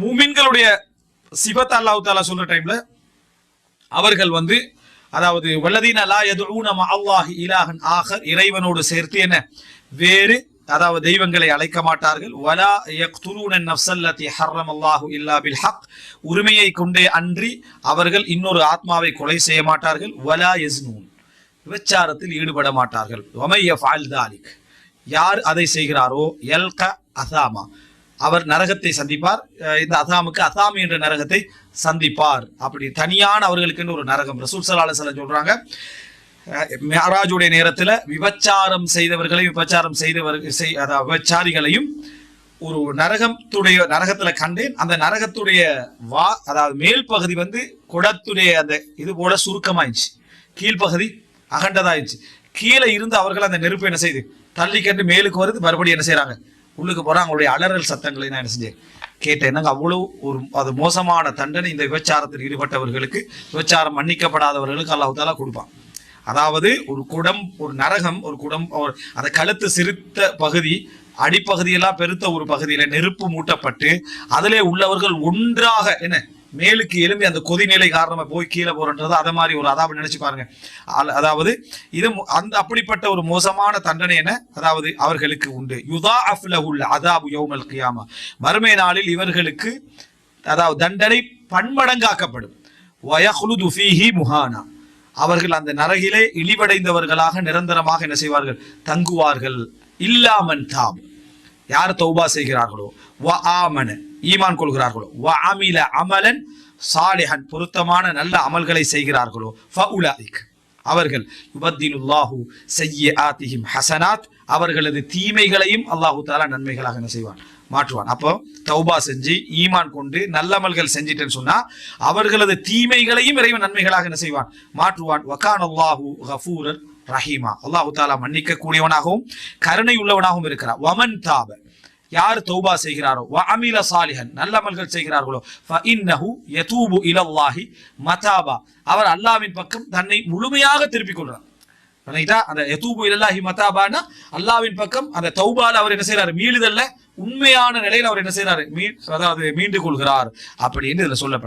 மூமின்களுடைய சிபத் அல்லாஹ் தஆலா சொல்ற டைம்ல அவர்கள் அதாவது வல்லதீன லா யதுஊன மஅல்லாஹி இலாஹன் ஆகர், இறைவனோடு சேர்த்து என்ன வேறு அதாவது தெய்வங்களை அழைக்க மாட்டார்கள். வலா யக்துலூன நஃப்ஸல்லதி ஹர்ரமல்லாஹு இல்லா பில் ஹக், உரிமையை கொண்டே அன்றி அவர்கள் இன்னொரு ஆத்மாவை கொலை செய்ய மாட்டார்கள். வலா யஸ்னூன், விபச்சாரத்தில் ஈடுபட மாட்டார்கள். வமை யஃஅல் தாலிக், யார் அதை செய்கிறாரோ யல்க அசாமா, அவர் நரகத்தை சந்திப்பார். இந்த அசாமுக்கு அசாமி என்ற நரகத்தை சந்திப்பார். அப்படி தனியான அவர்களுக்கு ஒரு நரகம். ரசூல் ஸல்லல்லாஹு அலைஹி வஸல்லம் சொல்றாங்க, மிஅராஜுடைய நேரத்துல விபச்சாரம் செய்தவர்களை விபச்சாரிகளையும் ஒரு நரகத்துல கண்டேன். அந்த நரகத்துடைய அதாவது மேல் பகுதி குடத்துடைய அந்த இது போல சுருக்கமாயிடுச்சு, கீழ்ப்பகுதி அகண்டதாயிடுச்சு. கீழே இருந்து அவர்கள் அந்த நெருப்பு என்ன செய்து தள்ளி கண்டு மேலுக்கு வருது, மறுபடியும் என்ன செய்யறாங்க உள்ளுக்கு போறாங்க. அவங்களுடைய அலறல் சத்தங்களை நான் என்ன செஞ்சேன் கேட்டேன். அவ்வளவு அது மோசமான தண்டனை இந்த விபச்சாரத்தில் ஈடுபட்டவர்களுக்கு, விபச்சாரம் மன்னிக்கப்படாதவர்களுக்கு அல்லாஹ் தஆலா கொடுப்பான். அதாவது ஒரு குடம், ஒரு நரகம், ஒரு குடம், அந்த கழுத்து சிறுத்த பகுதி, அடிப்பகுதியெல்லாம் பெருத்த ஒரு பகுதியில நெருப்பு மூட்டப்பட்டு அதிலே உள்ளவர்கள் ஒன்றாக என்ன மேலுக்கு எழும்பி அந்த கொதிநிலை காரணமா போய் கீழே போறன்றது அதை மாதிரி ஒரு அதாப நினைச்சு பாருங்க. அதாவது இது அந்த அப்படிப்பட்ட ஒரு மோசமான தண்டனை என்ன அதாவது அவர்களுக்கு உண்டு. யுதாஅஃப் லஹுல் அதாபு யௌமல் கியாமா, மறுமை நாளில் இவர்களுக்கு அதாவது தண்டனை பன்மடங்காக்கப்படும். வயஹ்லுது ஃபீஹி முஹானா, அவர்கள் அந்த நரகிலே இழிவடைந்தவர்களாக நிரந்தரமாக என்ன செய்வார்கள் தங்குவார்கள். இல்லாமன் தாம், யார் தௌபா செய்கிறார்களோ, வ ஆமன ஈமான் கொள்கிறார்களோ, வ அமில அமலன் சாலிஹன் பொருத்தமான நல்ல அமல்களை செய்கிறார்களோ, ஃபஉலாயிக் அவர்கள் யுபத்திலுல்லாஹு ஸய்யிஆத்திஹிம் ஹஸனாத், அவர்களது தீமைகளையும் அல்லாஹு தஆலா நன்மைகளாக என்ன செய்வான் மாற்றுவான். அப்போ தௌபா செஞ்சு ஈமான் கொண்டு நல்லமல்கள் செஞ்சிட்டேன்னு சொன்னா அவர்களது தீமைகளையும் இறைவன் நன்மைகளாக என்ன செய்வான் மாற்றுவான். வகானல்லாஹு கஃபூரர் ரஹீமா, அல்லாஹு தஆலா மன்னிக்க கூடியவனாகவும் கருணை உள்ளவனாகவும் இருக்கிறார். வமன் தாப, யார் தௌபா செய்கிறாரோ, வ அமில சாலிஹன் நல்லமல்கள் செய்கிறார்களோ, ஃபஇன்னஹு யதூபு இலல்லாஹி மதாபா, அவர் அல்லாஹ்வின் பக்கம் தன்னை முழுமையாக திருப்பிக் கொள்றார். அந்த யதூபு இலல்லாஹி மதாபானா அல்லாஹ்வின் பக்கம் அந்த தௌபால அவர் என்ன செய்யறாரு மீளுதல்ல உண்மையான நிலையில் அவர் என்ன செய்யறாரு அதாவது மீண்டு கொள்கிறார் அப்படின்னு இதுல சொல்லப்படுது.